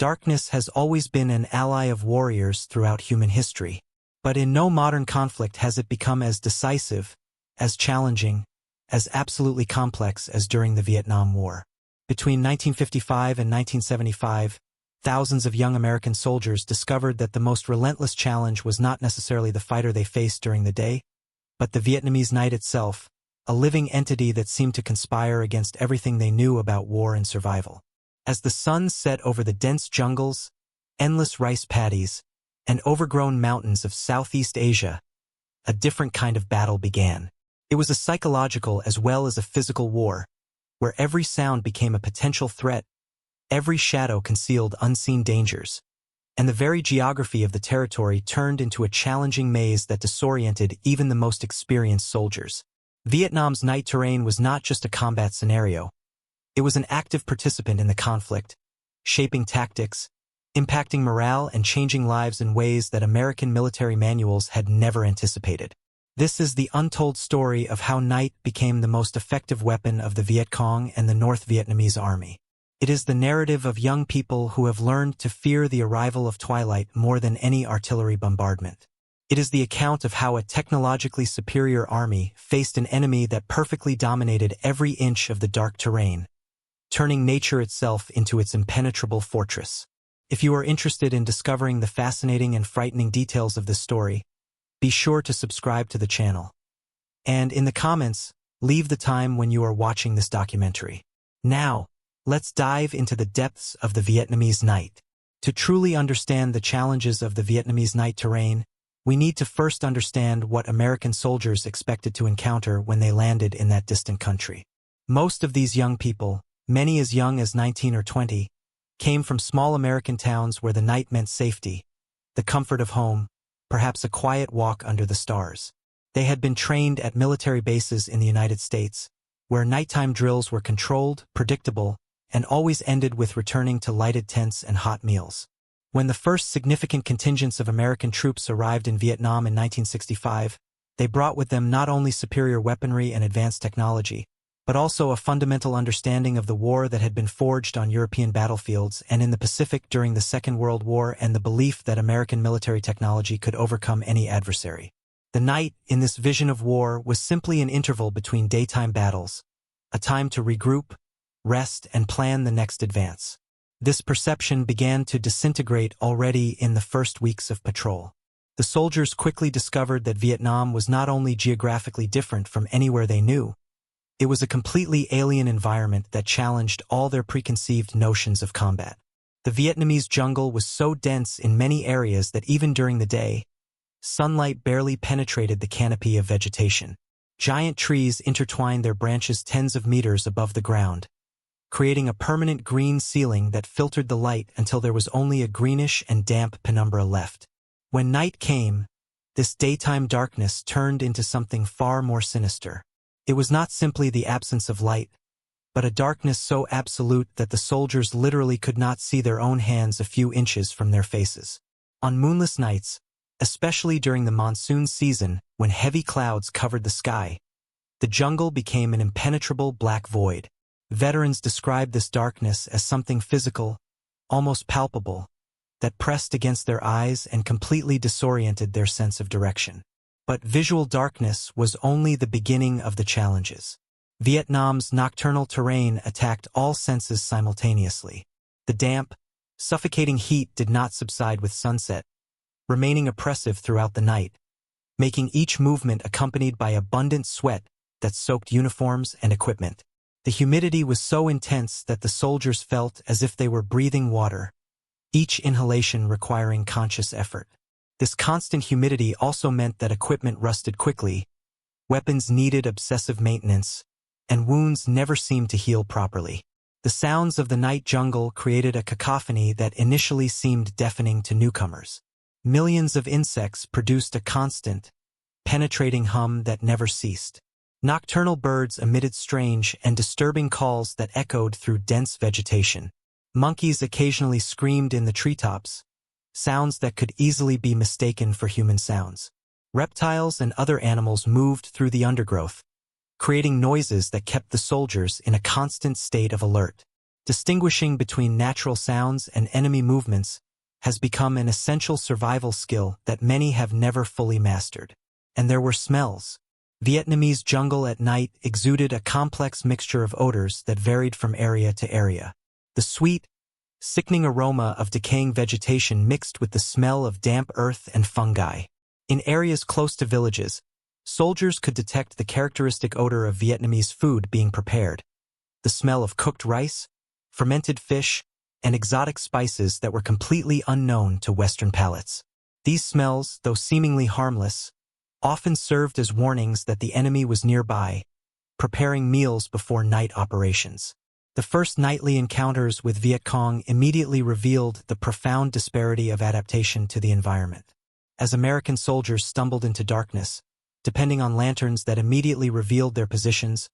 Darkness has always been an ally of warriors throughout human history. But in no modern conflict has it become as decisive, as challenging, as absolutely complex as during the Vietnam War. Between 1955 and 1975, thousands of young American soldiers discovered that the most relentless challenge was not necessarily the fighter they faced during the day, but the Vietnamese night itself, a living entity that seemed to conspire against everything they knew about war and survival. As the sun set over the dense jungles, endless rice paddies, and overgrown mountains of Southeast Asia, a different kind of battle began. It was a psychological as well as a physical war, where every sound became a potential threat, every shadow concealed unseen dangers, and the very geography of the territory turned into a challenging maze that disoriented even the most experienced soldiers. Vietnam's night terrain was not just a combat scenario. It was an active participant in the conflict, shaping tactics, impacting morale and changing lives in ways that American military manuals had never anticipated. This is the untold story of how night became the most effective weapon of the Viet Cong and the North Vietnamese Army. It is the narrative of young people who have learned to fear the arrival of twilight more than any artillery bombardment. It is the account of how a technologically superior army faced an enemy that perfectly dominated every inch of the dark terrain, turning nature itself into its impenetrable fortress. If you are interested in discovering the fascinating and frightening details of this story, be sure to subscribe to the channel. And in the comments, leave the time when you are watching this documentary. Now, let's dive into the depths of the Vietnamese night. To truly understand the challenges of the Vietnamese night terrain, we need to first understand what American soldiers expected to encounter when they landed in that distant country. Most of these young people, many as young as 19 or 20, came from small American towns where the night meant safety, the comfort of home, perhaps a quiet walk under the stars. They had been trained at military bases in the United States, where nighttime drills were controlled, predictable, and always ended with returning to lighted tents and hot meals. When the first significant contingents of American troops arrived in Vietnam in 1965, they brought with them not only superior weaponry and advanced technology, but also a fundamental understanding of the war that had been forged on European battlefields and in the Pacific during the Second World War, and the belief that American military technology could overcome any adversary. The night, in this vision of war, was simply an interval between daytime battles, a time to regroup, rest, and plan the next advance. This perception began to disintegrate already in the first weeks of patrol. The soldiers quickly discovered that Vietnam was not only geographically different from anywhere they knew, it was a completely alien environment that challenged all their preconceived notions of combat. The Vietnamese jungle was so dense in many areas that even during the day, sunlight barely penetrated the canopy of vegetation. Giant trees intertwined their branches tens of meters above the ground, creating a permanent green ceiling that filtered the light until there was only a greenish and damp penumbra left. When night came, this daytime darkness turned into something far more sinister. It was not simply the absence of light, but a darkness so absolute that the soldiers literally could not see their own hands a few inches from their faces. On moonless nights, especially during the monsoon season when heavy clouds covered the sky, the jungle became an impenetrable black void. Veterans described this darkness as something physical, almost palpable, that pressed against their eyes and completely disoriented their sense of direction. But visual darkness was only the beginning of the challenges. Vietnam's nocturnal terrain attacked all senses simultaneously. The damp, suffocating heat did not subside with sunset, remaining oppressive throughout the night, making each movement accompanied by abundant sweat that soaked uniforms and equipment. The humidity was so intense that the soldiers felt as if they were breathing water, each inhalation requiring conscious effort. This constant humidity also meant that equipment rusted quickly, weapons needed obsessive maintenance, and wounds never seemed to heal properly. The sounds of the night jungle created a cacophony that initially seemed deafening to newcomers. Millions of insects produced a constant, penetrating hum that never ceased. Nocturnal birds emitted strange and disturbing calls that echoed through dense vegetation. Monkeys occasionally screamed in the treetops, sounds that could easily be mistaken for human sounds. Reptiles and other animals moved through the undergrowth, creating noises that kept the soldiers in a constant state of alert. Distinguishing between natural sounds and enemy movements has become an essential survival skill that many have never fully mastered. And there were smells. Vietnamese jungle at night exuded a complex mixture of odors that varied from area to area. The sweet, sickening aroma of decaying vegetation mixed with the smell of damp earth and fungi. In areas close to villages, soldiers could detect the characteristic odor of Vietnamese food being prepared. The smell of cooked rice, fermented fish, and exotic spices that were completely unknown to Western palates. These smells, though seemingly harmless, often served as warnings that the enemy was nearby, preparing meals before night operations. The first nightly encounters with Viet Cong immediately revealed the profound disparity of adaptation to the environment. As American soldiers stumbled into darkness, depending on lanterns that immediately revealed their positions,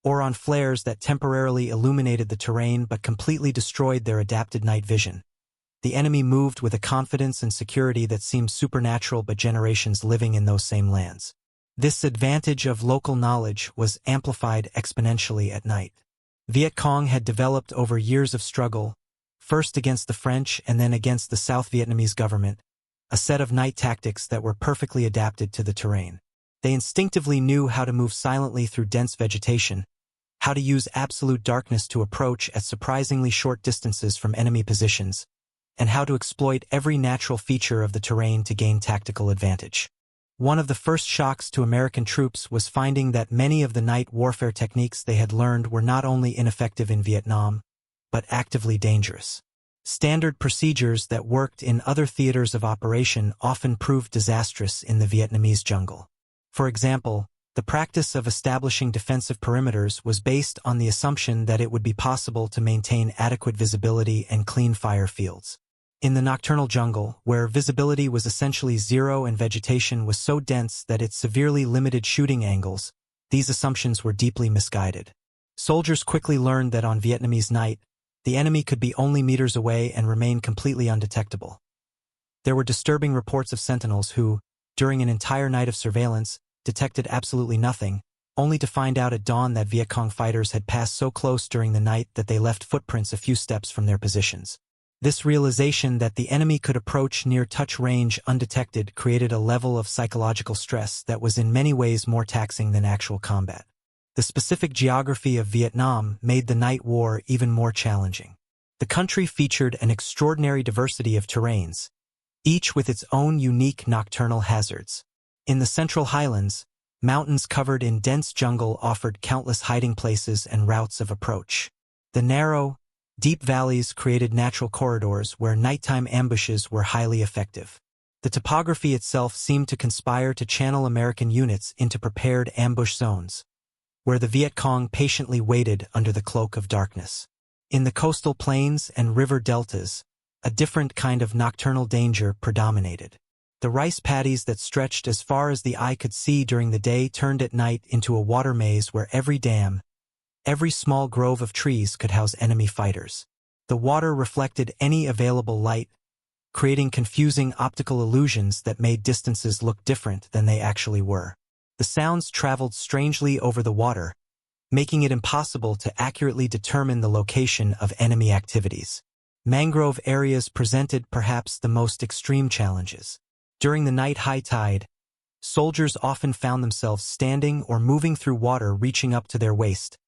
or on flares that temporarily illuminated the terrain but completely destroyed their adapted night vision, the enemy moved with a confidence and security that seemed supernatural but generations living in those same lands. This advantage of local knowledge was amplified exponentially at night. Viet Cong had developed over years of struggle, first against the French and then against the South Vietnamese government, a set of night tactics that were perfectly adapted to the terrain. They instinctively knew how to move silently through dense vegetation, how to use absolute darkness to approach at surprisingly short distances from enemy positions, and how to exploit every natural feature of the terrain to gain tactical advantage. One of the first shocks to American troops was finding that many of the night warfare techniques they had learned were not only ineffective in Vietnam, but actively dangerous. Standard procedures that worked in other theaters of operation often proved disastrous in the Vietnamese jungle. For example, the practice of establishing defensive perimeters was based on the assumption that it would be possible to maintain adequate visibility and clean fire fields. In the nocturnal jungle, where visibility was essentially zero and vegetation was so dense that it severely limited shooting angles, these assumptions were deeply misguided. Soldiers quickly learned that on Vietnamese night, the enemy could be only meters away and remain completely undetectable. There were disturbing reports of sentinels who, during an entire night of surveillance, detected absolutely nothing, only to find out at dawn that Viet Cong fighters had passed so close during the night that they left footprints a few steps from their positions. This realization that the enemy could approach near touch range undetected created a level of psychological stress that was in many ways more taxing than actual combat. The specific geography of Vietnam made the night war even more challenging. The country featured an extraordinary diversity of terrains, each with its own unique nocturnal hazards. In the Central Highlands, mountains covered in dense jungle offered countless hiding places and routes of approach. The narrow, deep valleys created natural corridors where nighttime ambushes were highly effective. The topography itself seemed to conspire to channel American units into prepared ambush zones, where the Viet Cong patiently waited under the cloak of darkness. In the coastal plains and river deltas, a different kind of nocturnal danger predominated. The rice paddies that stretched as far as the eye could see during the day turned at night into a water maze where every dam, every small grove of trees could house enemy fighters. The water reflected any available light, creating confusing optical illusions that made distances look different than they actually were. The sounds traveled strangely over the water, making it impossible to accurately determine the location of enemy activities. Mangrove areas presented perhaps the most extreme challenges. During the night high tide, soldiers often found themselves standing or moving through water reaching up to their waist,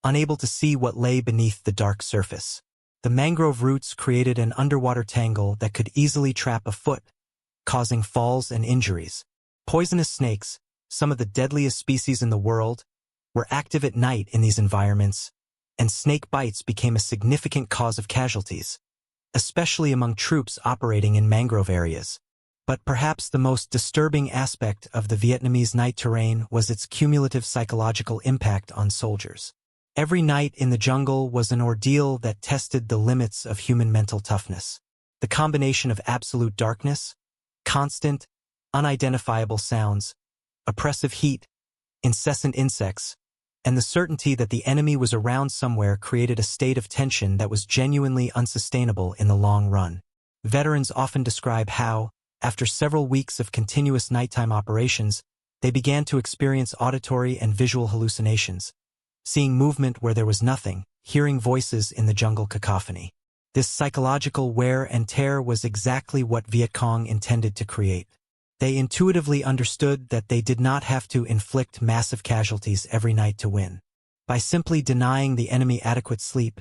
unable to see what lay beneath the dark surface. The mangrove roots created an underwater tangle that could easily trap a foot, causing falls and injuries. Poisonous snakes, some of the deadliest species in the world, were active at night in these environments, and snake bites became a significant cause of casualties, especially among troops operating in mangrove areas. But perhaps the most disturbing aspect of the Vietnamese night terrain was its cumulative psychological impact on soldiers. Every night in the jungle was an ordeal that tested the limits of human mental toughness. The combination of absolute darkness, constant, unidentifiable sounds, oppressive heat, incessant insects, and the certainty that the enemy was around somewhere created a state of tension that was genuinely unsustainable in the long run. Veterans often describe how, after several weeks of continuous nighttime operations, they began to experience auditory and visual hallucinations, seeing movement where there was nothing, hearing voices in the jungle cacophony. This psychological wear and tear was exactly what Viet Cong intended to create. They intuitively understood that they did not have to inflict massive casualties every night to win. By simply denying the enemy adequate sleep,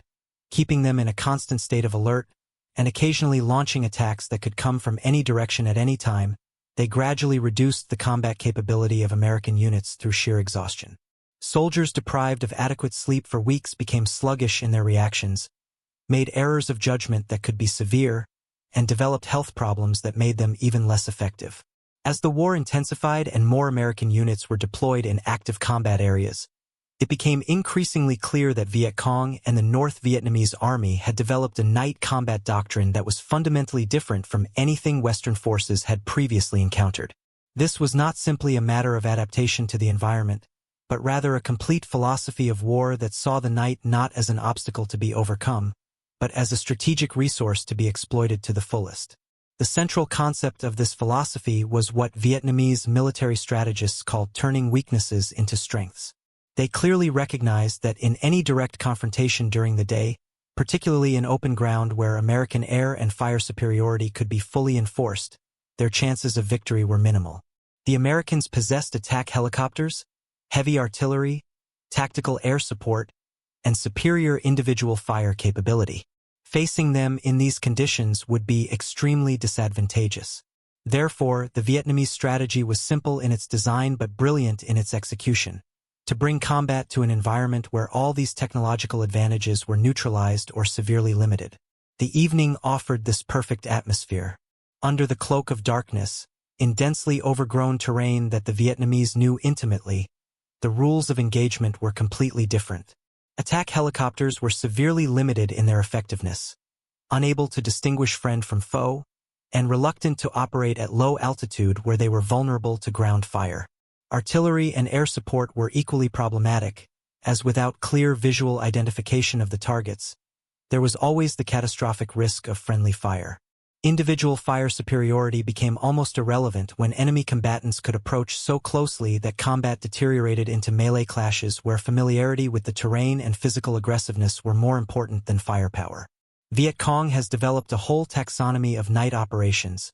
keeping them in a constant state of alert, and occasionally launching attacks that could come from any direction at any time, they gradually reduced the combat capability of American units through sheer exhaustion. Soldiers deprived of adequate sleep for weeks became sluggish in their reactions, made errors of judgment that could be severe, and developed health problems that made them even less effective. As the war intensified and more American units were deployed in active combat areas, it became increasingly clear that Viet Cong and the North Vietnamese Army had developed a night combat doctrine that was fundamentally different from anything Western forces had previously encountered. This was not simply a matter of adaptation to the environment, but rather a complete philosophy of war that saw the night not as an obstacle to be overcome, but as a strategic resource to be exploited to the fullest. The central concept of this philosophy was what Vietnamese military strategists called turning weaknesses into strengths. They clearly recognized that in any direct confrontation during the day, particularly in open ground where American air and fire superiority could be fully enforced, their chances of victory were minimal. The Americans possessed attack helicopters, heavy artillery, tactical air support, and superior individual fire capability. Facing them in these conditions would be extremely disadvantageous. Therefore, the Vietnamese strategy was simple in its design but brilliant in its execution: to bring combat to an environment where all these technological advantages were neutralized or severely limited. The evening offered this perfect atmosphere. Under the cloak of darkness, in densely overgrown terrain that the Vietnamese knew intimately, the rules of engagement were completely different. Attack helicopters were severely limited in their effectiveness, unable to distinguish friend from foe, and reluctant to operate at low altitude where they were vulnerable to ground fire. Artillery and air support were equally problematic, as without clear visual identification of the targets, there was always the catastrophic risk of friendly fire. Individual fire superiority became almost irrelevant when enemy combatants could approach so closely that combat deteriorated into melee clashes where familiarity with the terrain and physical aggressiveness were more important than firepower. Viet Cong has developed a whole taxonomy of night operations,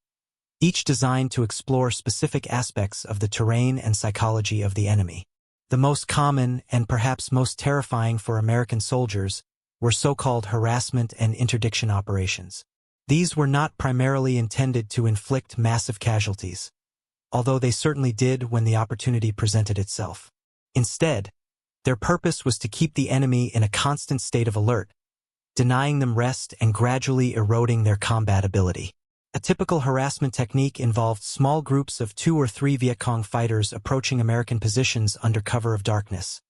each designed to explore specific aspects of the terrain and psychology of the enemy. The most common, and perhaps most terrifying for American soldiers, were so-called harassment and interdiction operations. These were not primarily intended to inflict massive casualties, although they certainly did when the opportunity presented itself. Instead, their purpose was to keep the enemy in a constant state of alert, denying them rest and gradually eroding their combat ability. A typical harassment technique involved small groups of 2 or 3 Viet Cong fighters approaching American positions under cover of darkness,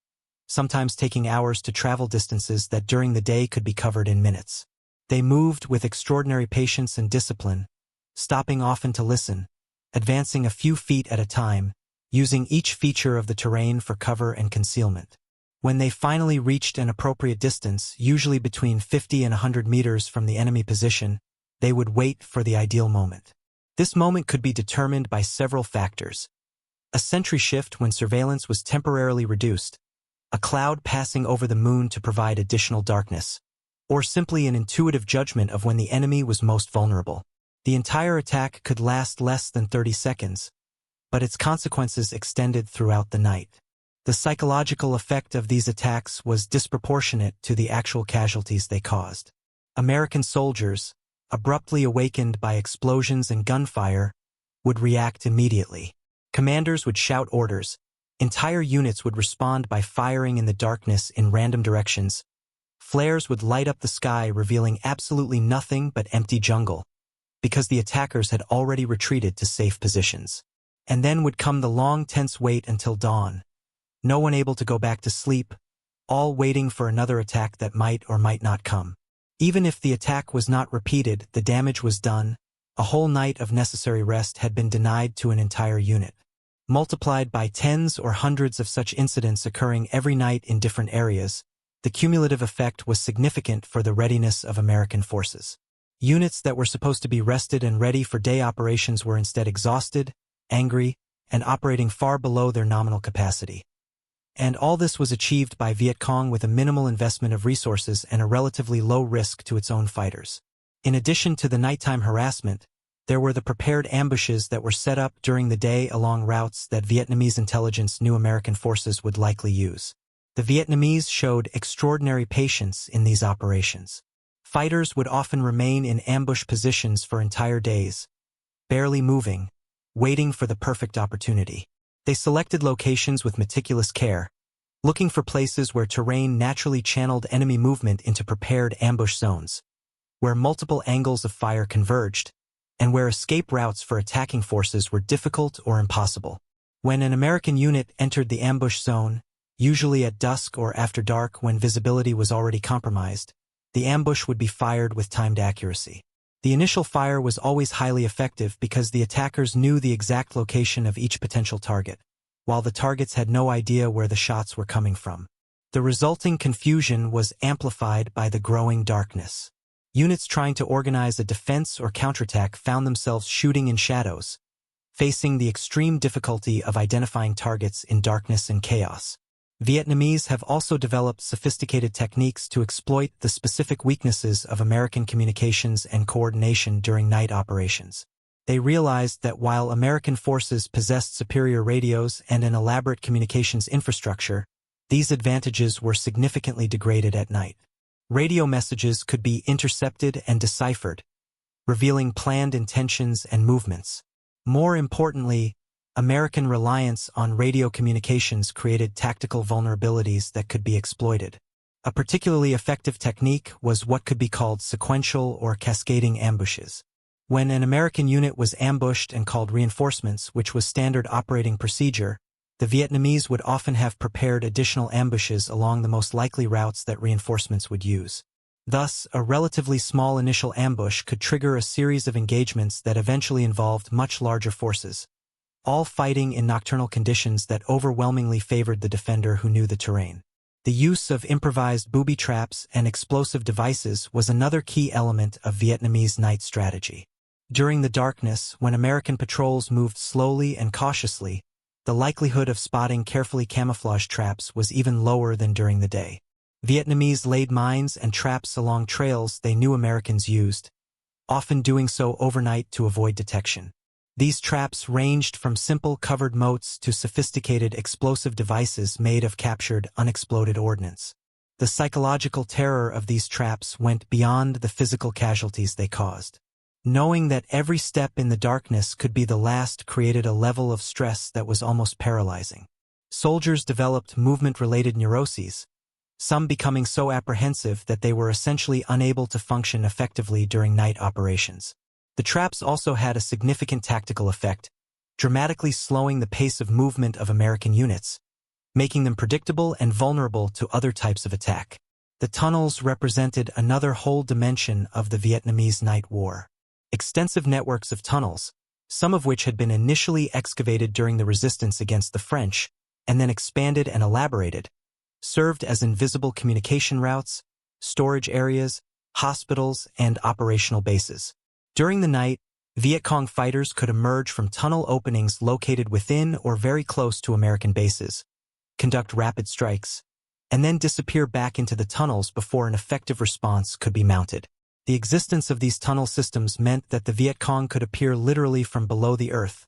sometimes taking hours to travel distances that during the day could be covered in minutes. They moved with extraordinary patience and discipline, stopping often to listen, advancing a few feet at a time, using each feature of the terrain for cover and concealment. When they finally reached an appropriate distance, usually between 50 and 100 meters from the enemy position, they would wait for the ideal moment. This moment could be determined by several factors: a sentry shift when surveillance was temporarily reduced, a cloud passing over the moon to provide additional darkness, or simply an intuitive judgment of when the enemy was most vulnerable. The entire attack could last less than 30 seconds, but its consequences extended throughout the night. The psychological effect of these attacks was disproportionate to the actual casualties they caused. American soldiers, abruptly awakened by explosions and gunfire, would react immediately. Commanders would shout orders. Entire units would respond by firing in the darkness in random directions. Flares would light up the sky, revealing absolutely nothing but empty jungle, because the attackers had already retreated to safe positions. And then would come the long, tense wait until dawn. No one able to go back to sleep, all waiting for another attack that might or might not come. Even if the attack was not repeated, the damage was done. A whole night of necessary rest had been denied to an entire unit. Multiplied by tens or hundreds of such incidents occurring every night in different areas, the cumulative effect was significant for the readiness of American forces. Units that were supposed to be rested and ready for day operations were instead exhausted, angry, and operating far below their nominal capacity. And all this was achieved by Viet Cong with a minimal investment of resources and a relatively low risk to its own fighters. In addition to the nighttime harassment, there were the prepared ambushes that were set up during the day along routes that Vietnamese intelligence knew American forces would likely use. The Vietnamese showed extraordinary patience in these operations. Fighters would often remain in ambush positions for entire days, barely moving, waiting for the perfect opportunity. They selected locations with meticulous care, looking for places where terrain naturally channeled enemy movement into prepared ambush zones, where multiple angles of fire converged, and where escape routes for attacking forces were difficult or impossible. When an American unit entered the ambush zone, usually at dusk or after dark when visibility was already compromised, the ambush would be fired with timed accuracy. The initial fire was always highly effective because the attackers knew the exact location of each potential target, while the targets had no idea where the shots were coming from. The resulting confusion was amplified by the growing darkness. Units trying to organize a defense or counterattack found themselves shooting in shadows, facing the extreme difficulty of identifying targets in darkness and chaos. Vietnamese have also developed sophisticated techniques to exploit the specific weaknesses of American communications and coordination during night operations. They realized that while American forces possessed superior radios and an elaborate communications infrastructure, these advantages were significantly degraded at night. Radio messages could be intercepted and deciphered, revealing planned intentions and movements. More importantly, American reliance on radio communications created tactical vulnerabilities that could be exploited. A particularly effective technique was what could be called sequential or cascading ambushes. When an American unit was ambushed and called reinforcements, which was standard operating procedure, the Vietnamese would often have prepared additional ambushes along the most likely routes that reinforcements would use. Thus, a relatively small initial ambush could trigger a series of engagements that eventually involved much larger forces, all fighting in nocturnal conditions that overwhelmingly favored the defender who knew the terrain. The use of improvised booby traps and explosive devices was another key element of Vietnamese night strategy. During the darkness, when American patrols moved slowly and cautiously, the likelihood of spotting carefully camouflaged traps was even lower than during the day. Vietnamese laid mines and traps along trails they knew Americans used, often doing so overnight to avoid detection. These traps ranged from simple covered moats to sophisticated explosive devices made of captured, unexploded ordnance. The psychological terror of these traps went beyond the physical casualties they caused. Knowing that every step in the darkness could be the last created a level of stress that was almost paralyzing. Soldiers developed movement-related neuroses, some becoming so apprehensive that they were essentially unable to function effectively during night operations. The traps also had a significant tactical effect, dramatically slowing the pace of movement of American units, making them predictable and vulnerable to other types of attack. The tunnels represented another whole dimension of the Vietnamese night war. Extensive networks of tunnels, some of which had been initially excavated during the resistance against the French, and then expanded and elaborated, served as invisible communication routes, storage areas, hospitals, and operational bases. During the night, Viet Cong fighters could emerge from tunnel openings located within or very close to American bases, conduct rapid strikes, and then disappear back into the tunnels before an effective response could be mounted. The existence of these tunnel systems meant that the Viet Cong could appear literally from below the earth,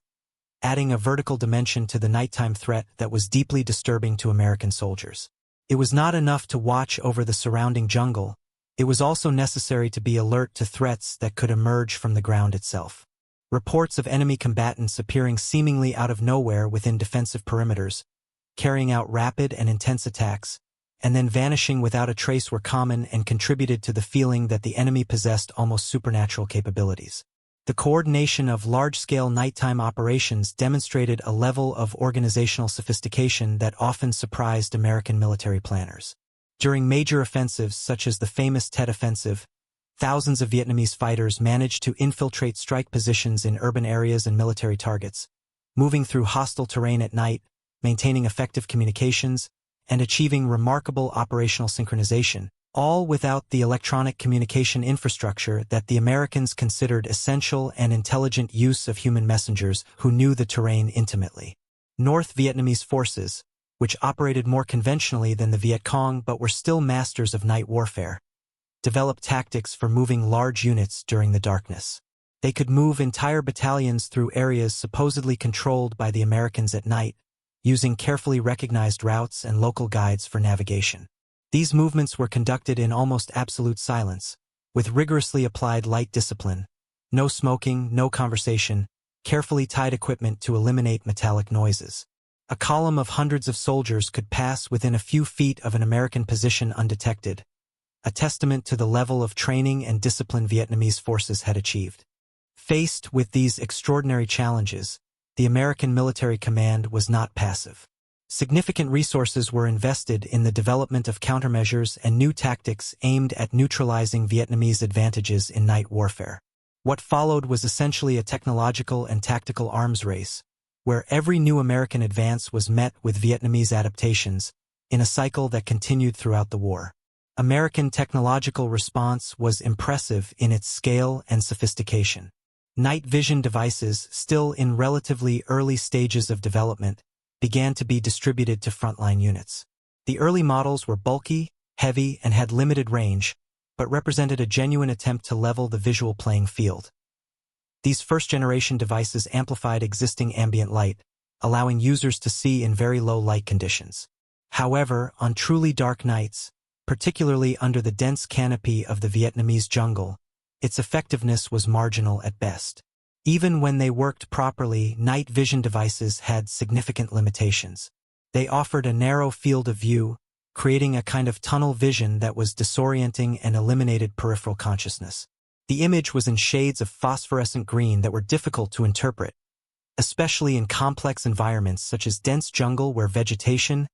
adding a vertical dimension to the nighttime threat that was deeply disturbing to American soldiers. It was not enough to watch over the surrounding jungle. It was also necessary to be alert to threats that could emerge from the ground itself. Reports of enemy combatants appearing seemingly out of nowhere within defensive perimeters, carrying out rapid and intense attacks, and then vanishing without a trace were common and contributed to the feeling that the enemy possessed almost supernatural capabilities. The coordination of large-scale nighttime operations demonstrated a level of organizational sophistication that often surprised American military planners. During major offensives such as the famous Tet Offensive, thousands of Vietnamese fighters managed to infiltrate strike positions in urban areas and military targets, moving through hostile terrain at night, maintaining effective communications, and achieving remarkable operational synchronization, all without the electronic communication infrastructure that the Americans considered essential and intelligent use of human messengers who knew the terrain intimately. North Vietnamese forces, which operated more conventionally than the Viet Cong but were still masters of night warfare, developed tactics for moving large units during the darkness. They could move entire battalions through areas supposedly controlled by the Americans at night, using carefully recognized routes and local guides for navigation. These movements were conducted in almost absolute silence, with rigorously applied light discipline. No smoking, no conversation, carefully tied equipment to eliminate metallic noises. A column of hundreds of soldiers could pass within a few feet of an American position undetected, a testament to the level of training and discipline Vietnamese forces had achieved. Faced with these extraordinary challenges, the American military command was not passive. Significant resources were invested in the development of countermeasures and new tactics aimed at neutralizing Vietnamese advantages in night warfare. What followed was essentially a technological and tactical arms race, where every new American advance was met with Vietnamese adaptations, in a cycle that continued throughout the war. American technological response was impressive in its scale and sophistication. Night vision devices, still in relatively early stages of development, began to be distributed to frontline units. The early models were bulky, heavy, and had limited range, but represented a genuine attempt to level the visual playing field. These first-generation devices amplified existing ambient light, allowing users to see in very low light conditions. However, on truly dark nights, particularly under the dense canopy of the Vietnamese jungle, its effectiveness was marginal at best. Even when they worked properly, night vision devices had significant limitations. They offered a narrow field of view, creating a kind of tunnel vision that was disorienting and eliminated peripheral consciousness. The image was in shades of phosphorescent green that were difficult to interpret, especially in complex environments such as dense jungle where vegetation,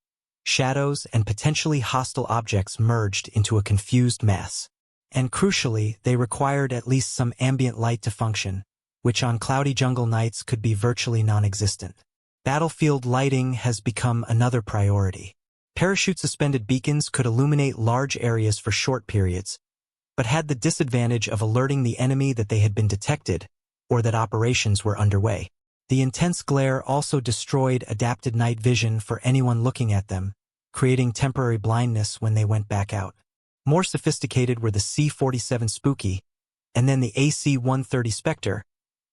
shadows, and potentially hostile objects merged into a confused mass. And crucially, they required at least some ambient light to function, which on cloudy jungle nights could be virtually non-existent. Battlefield lighting has become another priority. Parachute-suspended beacons could illuminate large areas for short periods, but had the disadvantage of alerting the enemy that they had been detected, or that operations were underway. The intense glare also destroyed adapted night vision for anyone looking at them, creating temporary blindness when they went back out. More sophisticated were the C-47 Spooky, and then the AC-130 Spectre,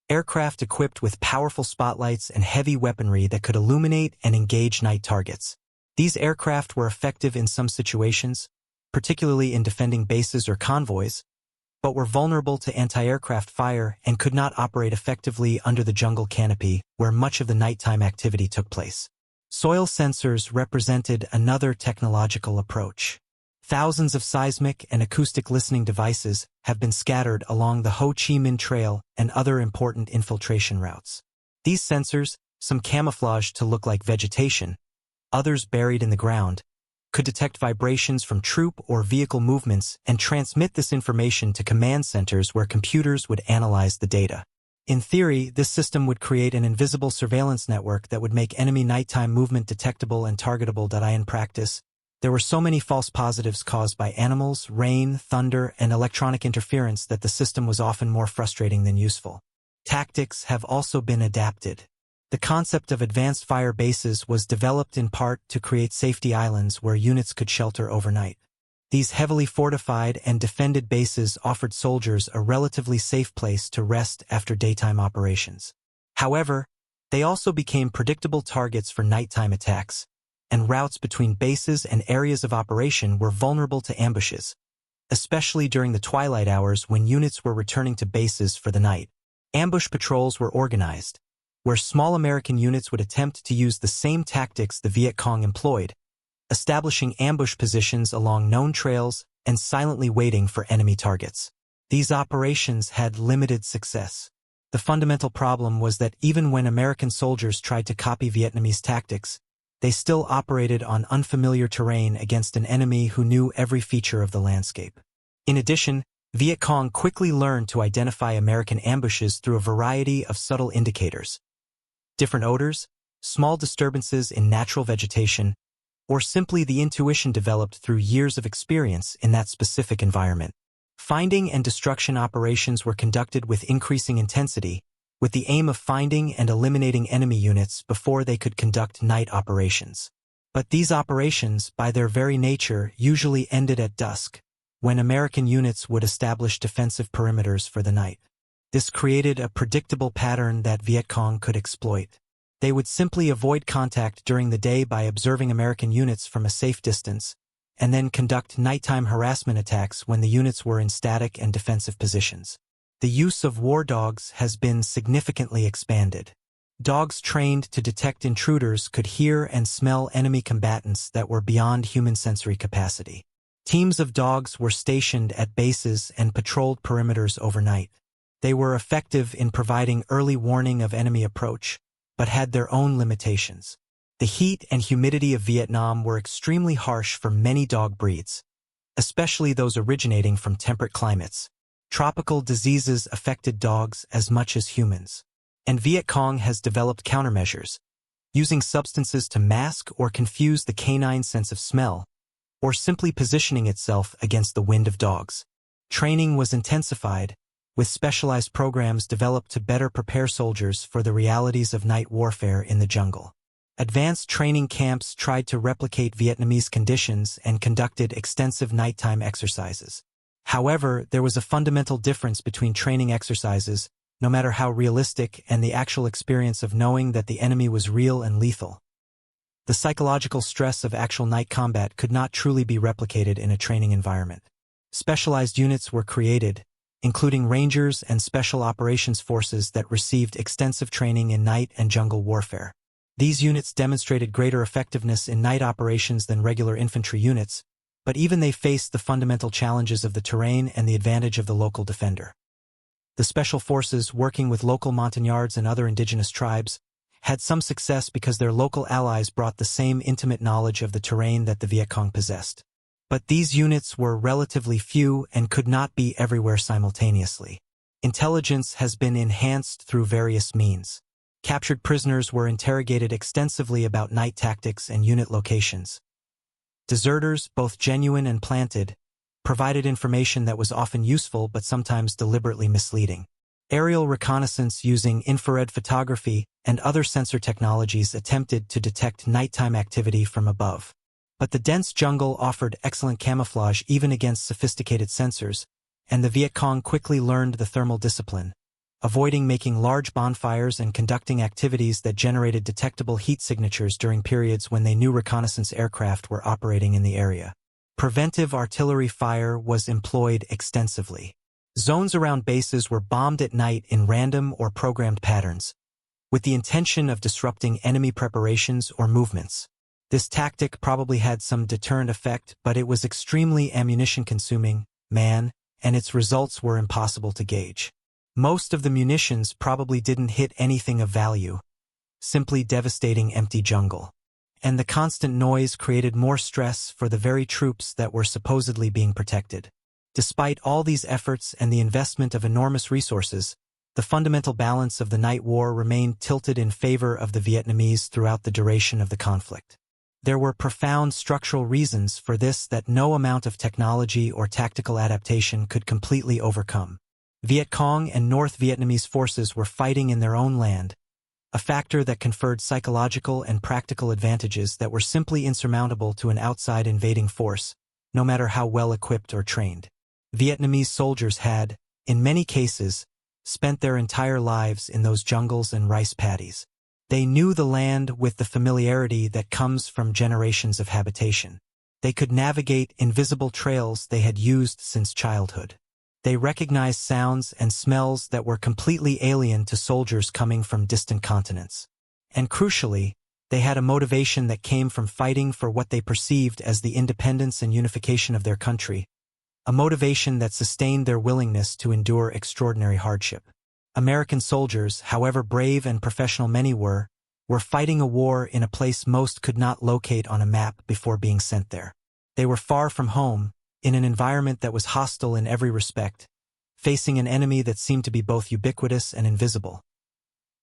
aircraft equipped with powerful spotlights and heavy weaponry that could illuminate and engage night targets. These aircraft were effective in some situations, particularly in defending bases or convoys, but were vulnerable to anti-aircraft fire and could not operate effectively under the jungle canopy where much of the nighttime activity took place. Soil sensors represented another technological approach. Thousands of seismic and acoustic listening devices have been scattered along the Ho Chi Minh Trail and other important infiltration routes. These sensors, some camouflaged to look like vegetation, others buried in the ground, could detect vibrations from troop or vehicle movements and transmit this information to command centers where computers would analyze the data. In theory, this system would create an invisible surveillance network that would make enemy nighttime movement detectable and targetable. In practice, there were so many false positives caused by animals, rain, thunder, and electronic interference that the system was often more frustrating than useful. Tactics have also been adapted. The concept of advanced fire bases was developed in part to create safety islands where units could shelter overnight. These heavily fortified and defended bases offered soldiers a relatively safe place to rest after daytime operations. However, they also became predictable targets for nighttime attacks, and routes between bases and areas of operation were vulnerable to ambushes, especially during the twilight hours when units were returning to bases for the night. Ambush patrols were organized, where small American units would attempt to use the same tactics the Viet Cong employed, establishing ambush positions along known trails and silently waiting for enemy targets. These operations had limited success. The fundamental problem was that even when American soldiers tried to copy Vietnamese tactics, they still operated on unfamiliar terrain against an enemy who knew every feature of the landscape. In addition, Viet Cong quickly learned to identify American ambushes through a variety of subtle indicators: different odors, small disturbances in natural vegetation, or simply the intuition developed through years of experience in that specific environment. Finding and destruction operations were conducted with increasing intensity, with the aim of finding and eliminating enemy units before they could conduct night operations. But these operations, by their very nature, usually ended at dusk, when American units would establish defensive perimeters for the night. This created a predictable pattern that Viet Cong could exploit. They would simply avoid contact during the day by observing American units from a safe distance, and then conduct nighttime harassment attacks when the units were in static and defensive positions. The use of war dogs has been significantly expanded. Dogs trained to detect intruders could hear and smell enemy combatants that were beyond human sensory capacity. Teams of dogs were stationed at bases and patrolled perimeters overnight. They were effective in providing early warning of enemy approach, but had their own limitations. The heat and humidity of Vietnam were extremely harsh for many dog breeds, especially those originating from temperate climates. Tropical diseases affected dogs as much as humans. And Viet Cong has developed countermeasures, using substances to mask or confuse the canine sense of smell, or simply positioning itself against the wind of dogs. Training was intensified, with specialized programs developed to better prepare soldiers for the realities of night warfare in the jungle. Advanced training camps tried to replicate Vietnamese conditions and conducted extensive nighttime exercises. However, there was a fundamental difference between training exercises, no matter how realistic, and the actual experience of knowing that the enemy was real and lethal. The psychological stress of actual night combat could not truly be replicated in a training environment. Specialized units were created, including Rangers and Special Operations Forces that received extensive training in night and jungle warfare. These units demonstrated greater effectiveness in night operations than regular infantry units, but even they faced the fundamental challenges of the terrain and the advantage of the local defender. The Special Forces, working with local Montagnards and other indigenous tribes, had some success because their local allies brought the same intimate knowledge of the terrain that the Viet Cong possessed. But these units were relatively few and could not be everywhere simultaneously. Intelligence has been enhanced through various means. Captured prisoners were interrogated extensively about night tactics and unit locations. Deserters, both genuine and planted, provided information that was often useful but sometimes deliberately misleading. Aerial reconnaissance using infrared photography and other sensor technologies attempted to detect nighttime activity from above. But the dense jungle offered excellent camouflage even against sophisticated sensors, and the Viet Cong quickly learned the thermal discipline, avoiding making large bonfires and conducting activities that generated detectable heat signatures during periods when they knew reconnaissance aircraft were operating in the area. Preventive artillery fire was employed extensively. Zones around bases were bombed at night in random or programmed patterns, with the intention of disrupting enemy preparations or movements. This tactic probably had some deterrent effect, but it was extremely ammunition-consuming, and its results were impossible to gauge. Most of the munitions probably didn't hit anything of value, simply devastating empty jungle. And the constant noise created more stress for the very troops that were supposedly being protected. Despite all these efforts and the investment of enormous resources, the fundamental balance of the night war remained tilted in favor of the Vietnamese throughout the duration of the conflict. There were profound structural reasons for this that no amount of technology or tactical adaptation could completely overcome. Viet Cong and North Vietnamese forces were fighting in their own land, a factor that conferred psychological and practical advantages that were simply insurmountable to an outside invading force, no matter how well equipped or trained. Vietnamese soldiers had, in many cases, spent their entire lives in those jungles and rice paddies. They knew the land with the familiarity that comes from generations of habitation. They could navigate invisible trails they had used since childhood. They recognized sounds and smells that were completely alien to soldiers coming from distant continents. And crucially, they had a motivation that came from fighting for what they perceived as the independence and unification of their country, a motivation that sustained their willingness to endure extraordinary hardship. American soldiers, however brave and professional many were fighting a war in a place most could not locate on a map before being sent there. They were far from home, in an environment that was hostile in every respect, facing an enemy that seemed to be both ubiquitous and invisible.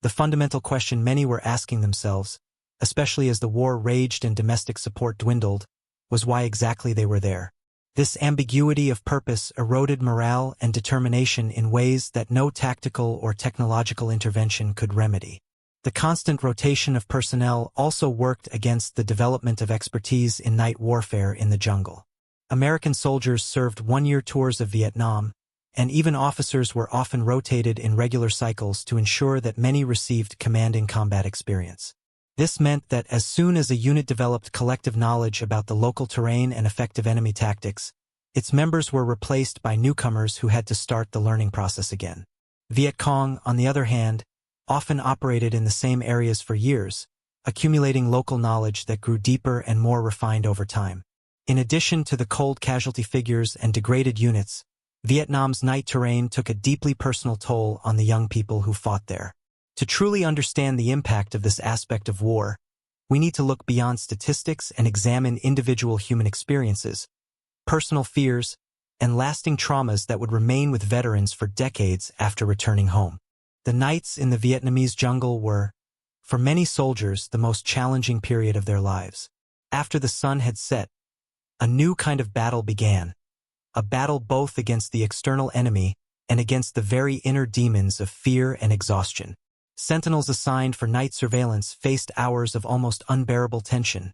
The fundamental question many were asking themselves, especially as the war raged and domestic support dwindled, was why exactly they were there. This ambiguity of purpose eroded morale and determination in ways that no tactical or technological intervention could remedy. The constant rotation of personnel also worked against the development of expertise in night warfare in the jungle. American soldiers served one-year tours of Vietnam, and even officers were often rotated in regular cycles to ensure that many received commanding combat experience. This meant that as soon as a unit developed collective knowledge about the local terrain and effective enemy tactics, its members were replaced by newcomers who had to start the learning process again. Viet Cong, on the other hand, often operated in the same areas for years, accumulating local knowledge that grew deeper and more refined over time. In addition to the cold casualty figures and degraded units, Vietnam's night terrain took a deeply personal toll on the young people who fought there. To truly understand the impact of this aspect of war, we need to look beyond statistics and examine individual human experiences, personal fears, and lasting traumas that would remain with veterans for decades after returning home. The nights in the Vietnamese jungle were, for many soldiers, the most challenging period of their lives. After the sun had set, a new kind of battle began, a battle both against the external enemy and against the very inner demons of fear and exhaustion. Sentinels assigned for night surveillance faced hours of almost unbearable tension,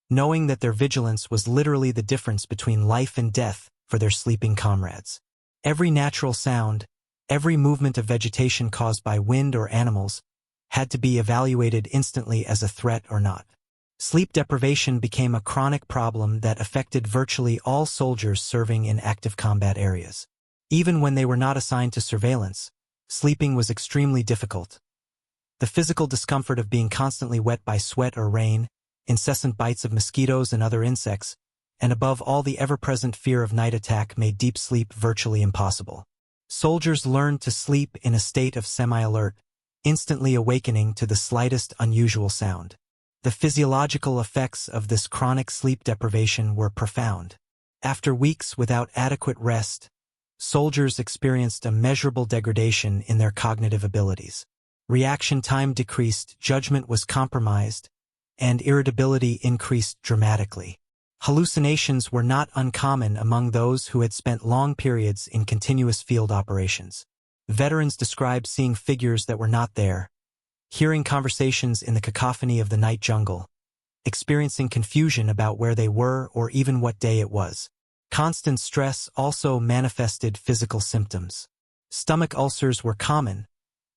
knowing that their vigilance was literally the difference between life and death for their sleeping comrades. Every natural sound, every movement of vegetation caused by wind or animals, had to be evaluated instantly as a threat or not. Sleep deprivation became a chronic problem that affected virtually all soldiers serving in active combat areas. Even when they were not assigned to surveillance, sleeping was extremely difficult. The physical discomfort of being constantly wet by sweat or rain, incessant bites of mosquitoes and other insects, and above all the ever-present fear of night attack made deep sleep virtually impossible. Soldiers learned to sleep in a state of semi-alert, instantly awakening to the slightest unusual sound. The physiological effects of this chronic sleep deprivation were profound. After weeks without adequate rest, soldiers experienced a measurable degradation in their cognitive abilities. Reaction time decreased, judgment was compromised, and irritability increased dramatically. Hallucinations were not uncommon among those who had spent long periods in continuous field operations. Veterans described seeing figures that were not there, hearing conversations in the cacophony of the night jungle, experiencing confusion about where they were or even what day it was. Constant stress also manifested physical symptoms. Stomach ulcers were common,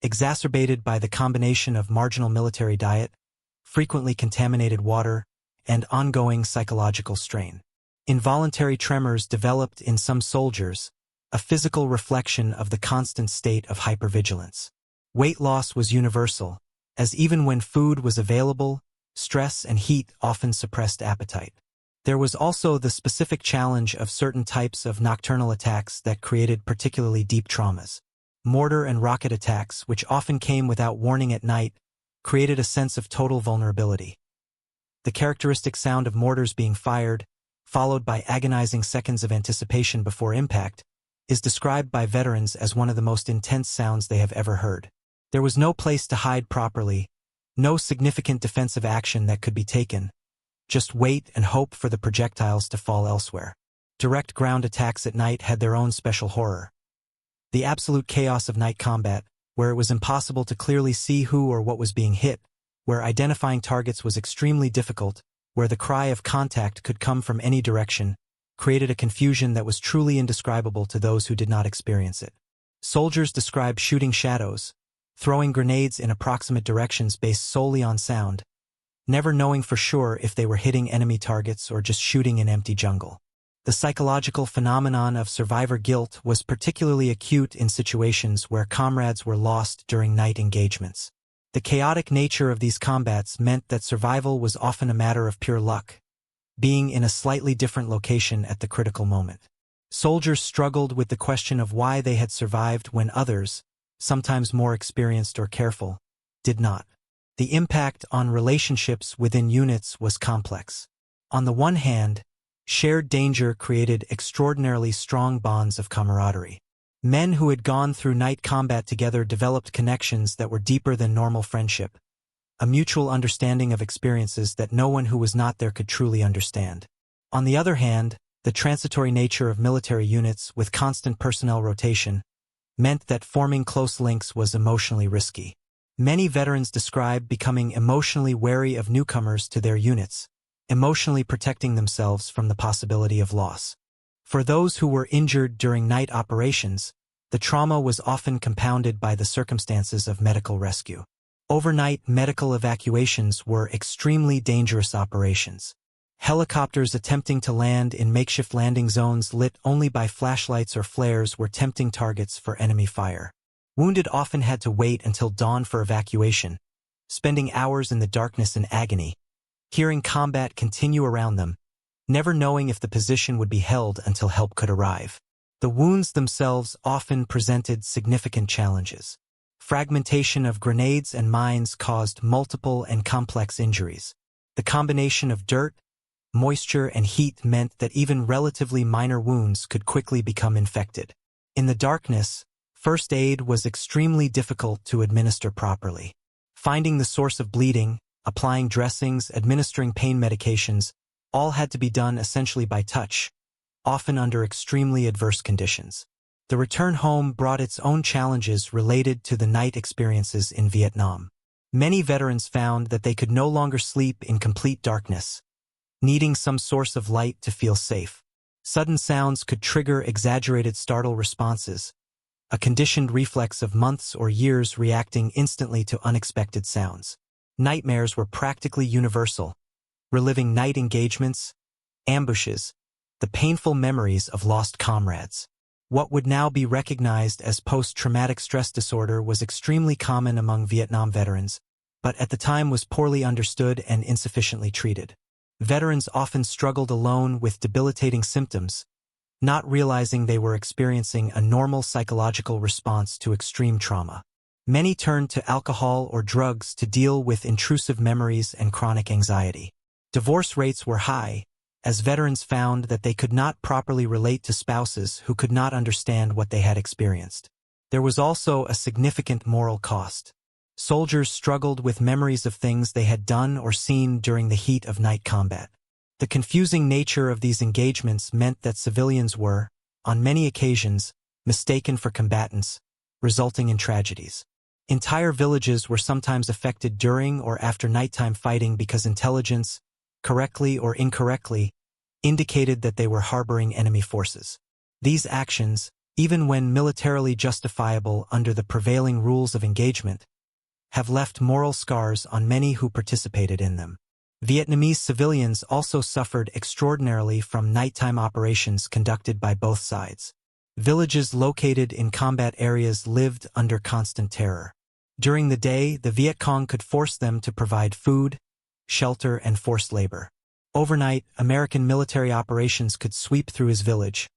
exacerbated by the combination of marginal military diet, frequently contaminated water, and ongoing psychological strain. Involuntary tremors developed in some soldiers, a physical reflection of the constant state of hypervigilance. Weight loss was universal, as even when food was available, stress and heat often suppressed appetite. There was also the specific challenge of certain types of nocturnal attacks that created particularly deep traumas. Mortar and rocket attacks, which often came without warning at night, created a sense of total vulnerability. The characteristic sound of mortars being fired, followed by agonizing seconds of anticipation before impact, is described by veterans as one of the most intense sounds they have ever heard. There was no place to hide properly, no significant defensive action that could be taken, just wait and hope for the projectiles to fall elsewhere. Direct ground attacks at night had their own special horror. The absolute chaos of night combat, where it was impossible to clearly see who or what was being hit, where identifying targets was extremely difficult, where the cry of contact could come from any direction, created a confusion that was truly indescribable to those who did not experience it. Soldiers described shooting shadows, throwing grenades in approximate directions based solely on sound, never knowing for sure if they were hitting enemy targets or just shooting in empty jungle. The psychological phenomenon of survivor guilt was particularly acute in situations where comrades were lost during night engagements. The chaotic nature of these combats meant that survival was often a matter of pure luck, being in a slightly different location at the critical moment. Soldiers struggled with the question of why they had survived when others, sometimes more experienced or careful, did not. The impact on relationships within units was complex. On the one hand, shared danger created extraordinarily strong bonds of camaraderie. Men who had gone through night combat together developed connections that were deeper than normal friendship, a mutual understanding of experiences that no one who was not there could truly understand. On the other hand, the transitory nature of military units with constant personnel rotation meant that forming close links was emotionally risky. Many veterans describe becoming emotionally wary of newcomers to their units, emotionally protecting themselves from the possibility of loss. For those who were injured during night operations, the trauma was often compounded by the circumstances of medical rescue. Overnight medical evacuations were extremely dangerous operations. Helicopters attempting to land in makeshift landing zones lit only by flashlights or flares were tempting targets for enemy fire. Wounded often had to wait until dawn for evacuation, spending hours in the darkness in agony, hearing combat continue around them, never knowing if the position would be held until help could arrive. The wounds themselves often presented significant challenges. Fragmentation of grenades and mines caused multiple and complex injuries. The combination of dirt, moisture, and heat meant that even relatively minor wounds could quickly become infected. In the darkness, first aid was extremely difficult to administer properly. Finding the source of bleeding, applying dressings, administering pain medications, all had to be done essentially by touch, often under extremely adverse conditions. The return home brought its own challenges related to the night experiences in Vietnam. Many veterans found that they could no longer sleep in complete darkness, needing some source of light to feel safe. Sudden sounds could trigger exaggerated startle responses, a conditioned reflex of months or years reacting instantly to unexpected sounds. Nightmares were practically universal, reliving night engagements, ambushes, the painful memories of lost comrades. What would now be recognized as post-traumatic stress disorder was extremely common among Vietnam veterans, but at the time was poorly understood and insufficiently treated. Veterans often struggled alone with debilitating symptoms, not realizing they were experiencing a normal psychological response to extreme trauma. Many turned to alcohol or drugs to deal with intrusive memories and chronic anxiety. Divorce rates were high, as veterans found that they could not properly relate to spouses who could not understand what they had experienced. There was also a significant moral cost. Soldiers struggled with memories of things they had done or seen during the heat of night combat. The confusing nature of these engagements meant that civilians were, on many occasions, mistaken for combatants, resulting in tragedies. Entire villages were sometimes affected during or after nighttime fighting because intelligence, correctly or incorrectly, indicated that they were harboring enemy forces. These actions, even when militarily justifiable under the prevailing rules of engagement, have left moral scars on many who participated in them. Vietnamese civilians also suffered extraordinarily from nighttime operations conducted by both sides. Villages located in combat areas lived under constant terror. During the day, the Viet Cong could force them to provide food, shelter, and forced labor. Overnight, American military operations could sweep through his village,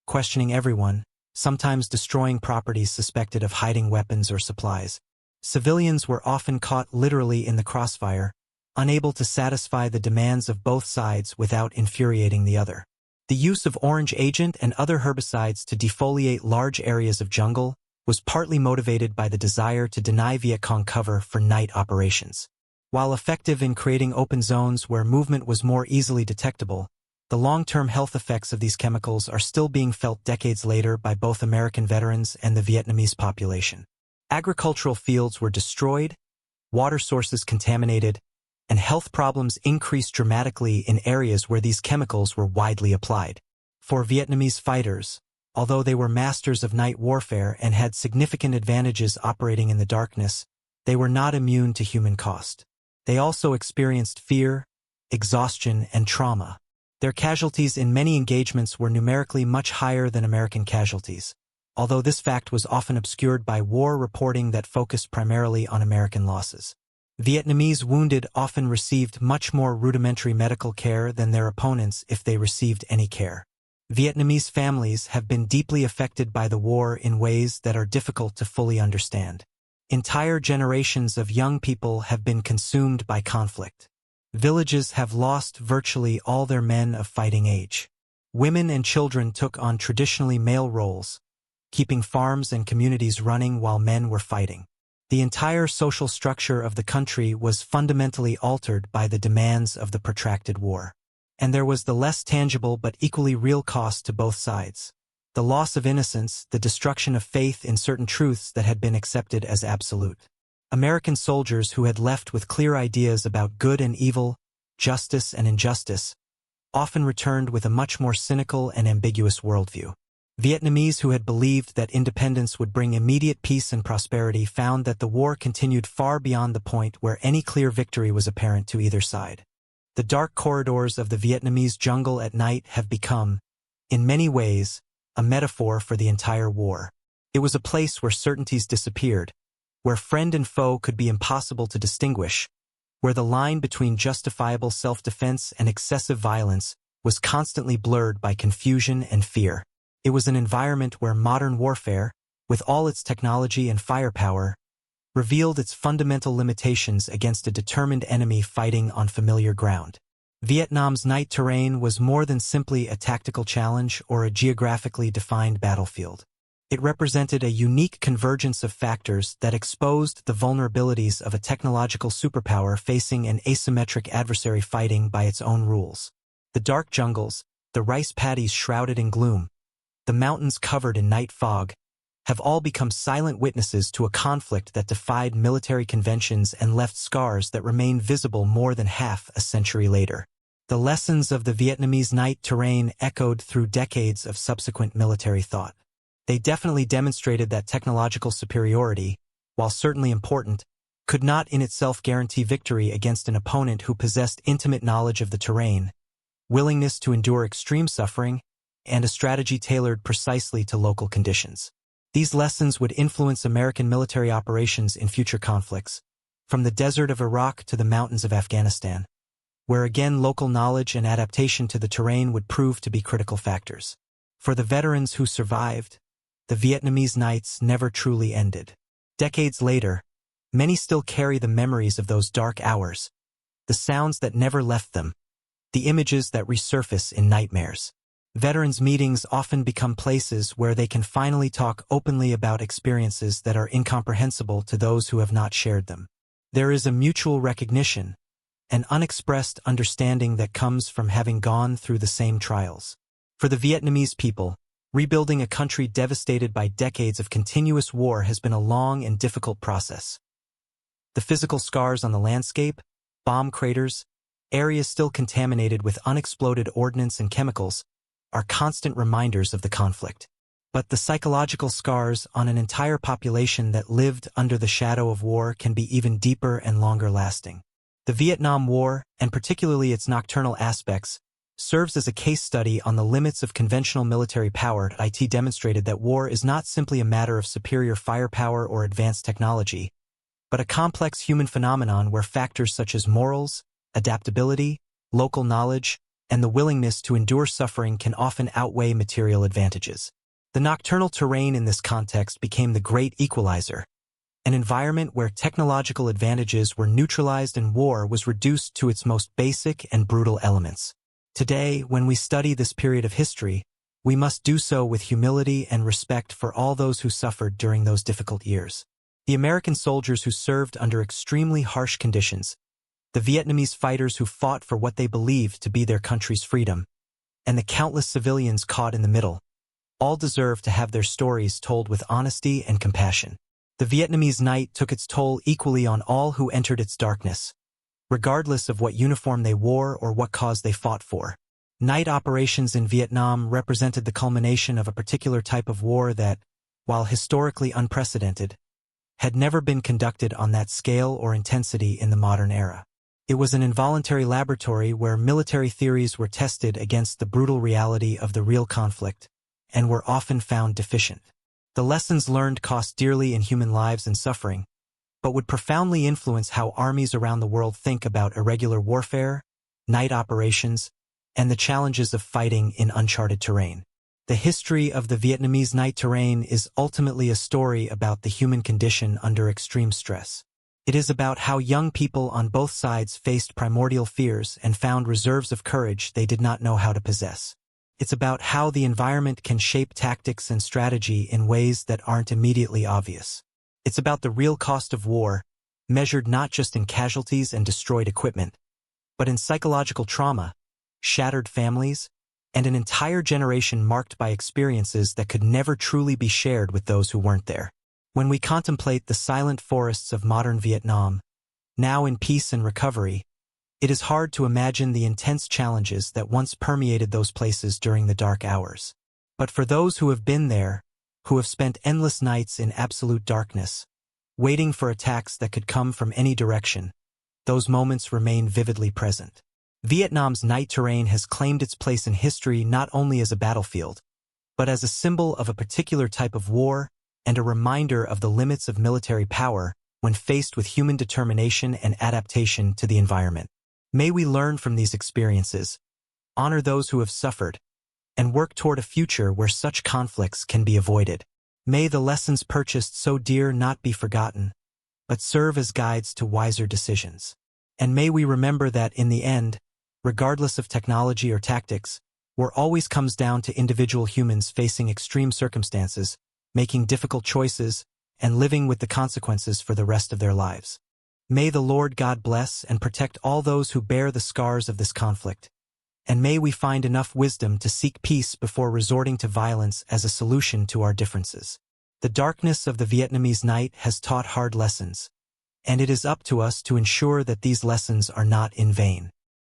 questioning everyone, sometimes destroying properties suspected of hiding weapons or supplies. Civilians were often caught literally in the crossfire, unable to satisfy the demands of both sides without infuriating the other. The use of orange agent and other herbicides to defoliate large areas of jungle was partly motivated by the desire to deny Viet Cong cover for night operations. While effective in creating open zones where movement was more easily detectable, the long-term health effects of these chemicals are still being felt decades later by both American veterans and the Vietnamese population. Agricultural fields were destroyed, water sources contaminated, and health problems increased dramatically in areas where these chemicals were widely applied. For Vietnamese fighters, although they were masters of night warfare and had significant advantages operating in the darkness, they were not immune to human cost. They also experienced fear, exhaustion, and trauma. Their casualties in many engagements were numerically much higher than American casualties, although this fact was often obscured by war reporting that focused primarily on American losses. Vietnamese wounded often received much more rudimentary medical care than their opponents if they received any care. Vietnamese families have been deeply affected by the war in ways that are difficult to fully understand. Entire generations of young people have been consumed by conflict. Villages have lost virtually all their men of fighting age. Women and children took on traditionally male roles, keeping farms and communities running while men were fighting. The entire social structure of the country was fundamentally altered by the demands of the protracted war. And there was the less tangible but equally real cost to both sides. The loss of innocence, the destruction of faith in certain truths that had been accepted as absolute. American soldiers who had left with clear ideas about good and evil, justice and injustice, often returned with a much more cynical and ambiguous worldview. Vietnamese who had believed that independence would bring immediate peace and prosperity found that the war continued far beyond the point where any clear victory was apparent to either side. The dark corridors of the Vietnamese jungle at night have become, in many ways, a metaphor for the entire war. It was a place where certainties disappeared, where friend and foe could be impossible to distinguish, where the line between justifiable self-defense and excessive violence was constantly blurred by confusion and fear. It was an environment where modern warfare, with all its technology and firepower, revealed its fundamental limitations against a determined enemy fighting on familiar ground. Vietnam's night terrain was more than simply a tactical challenge or a geographically defined battlefield. It represented a unique convergence of factors that exposed the vulnerabilities of a technological superpower facing an asymmetric adversary fighting by its own rules. The dark jungles, the rice paddies shrouded in gloom, the mountains covered in night fog, have all become silent witnesses to a conflict that defied military conventions and left scars that remain visible more than half a century later. The lessons of the Vietnamese night terrain echoed through decades of subsequent military thought. They definitely demonstrated that technological superiority, while certainly important, could not in itself guarantee victory against an opponent who possessed intimate knowledge of the terrain, willingness to endure extreme suffering, and a strategy tailored precisely to local conditions. These lessons would influence American military operations in future conflicts, from the desert of Iraq to the mountains of Afghanistan, where again local knowledge and adaptation to the terrain would prove to be critical factors. For the veterans who survived, the Vietnamese nights never truly ended. Decades later, many still carry the memories of those dark hours, the sounds that never left them, the images that resurface in nightmares. Veterans' meetings often become places where they can finally talk openly about experiences that are incomprehensible to those who have not shared them. There is a mutual recognition, an unexpressed understanding that comes from having gone through the same trials. For the Vietnamese people, rebuilding a country devastated by decades of continuous war has been a long and difficult process. The physical scars on the landscape, bomb craters, areas still contaminated with unexploded ordnance and chemicals, are constant reminders of the conflict. But the psychological scars on an entire population that lived under the shadow of war can be even deeper and longer lasting. The Vietnam War, and particularly its nocturnal aspects, serves as a case study on the limits of conventional military power. It demonstrated that war is not simply a matter of superior firepower or advanced technology, but a complex human phenomenon where factors such as morals, adaptability, local knowledge, and the willingness to endure suffering can often outweigh material advantages. The nocturnal terrain in this context became the great equalizer, an environment where technological advantages were neutralized and war was reduced to its most basic and brutal elements. Today, when we study this period of history, we must do so with humility and respect for all those who suffered during those difficult years. The American soldiers who served under extremely harsh conditions, the Vietnamese fighters who fought for what they believed to be their country's freedom, and the countless civilians caught in the middle, all deserve to have their stories told with honesty and compassion. The Vietnamese night took its toll equally on all who entered its darkness, regardless of what uniform they wore or what cause they fought for. Night operations in Vietnam represented the culmination of a particular type of war that, while historically unprecedented, had never been conducted on that scale or intensity in the modern era. It was an involuntary laboratory where military theories were tested against the brutal reality of the real conflict, and were often found deficient. The lessons learned cost dearly in human lives and suffering, but would profoundly influence how armies around the world think about irregular warfare, night operations, and the challenges of fighting in uncharted terrain. The history of the Vietnamese night terrain is ultimately a story about the human condition under extreme stress. It is about how young people on both sides faced primordial fears and found reserves of courage they did not know how to possess. It's about how the environment can shape tactics and strategy in ways that aren't immediately obvious. It's about the real cost of war, measured not just in casualties and destroyed equipment, but in psychological trauma, shattered families, and an entire generation marked by experiences that could never truly be shared with those who weren't there. When we contemplate the silent forests of modern Vietnam, now in peace and recovery, it is hard to imagine the intense challenges that once permeated those places during the dark hours. But for those who have been there, who have spent endless nights in absolute darkness, waiting for attacks that could come from any direction, those moments remain vividly present. Vietnam's night terrain has claimed its place in history not only as a battlefield, but as a symbol of a particular type of war and a reminder of the limits of military power when faced with human determination and adaptation to the environment. May we learn from these experiences, honor those who have suffered, and work toward a future where such conflicts can be avoided. May the lessons purchased so dear not be forgotten, but serve as guides to wiser decisions. And may we remember that in the end, regardless of technology or tactics, war always comes down to individual humans facing extreme circumstances, making difficult choices, and living with the consequences for the rest of their lives. May the Lord God bless and protect all those who bear the scars of this conflict, and may we find enough wisdom to seek peace before resorting to violence as a solution to our differences. The darkness of the Vietnamese night has taught hard lessons, and it is up to us to ensure that these lessons are not in vain.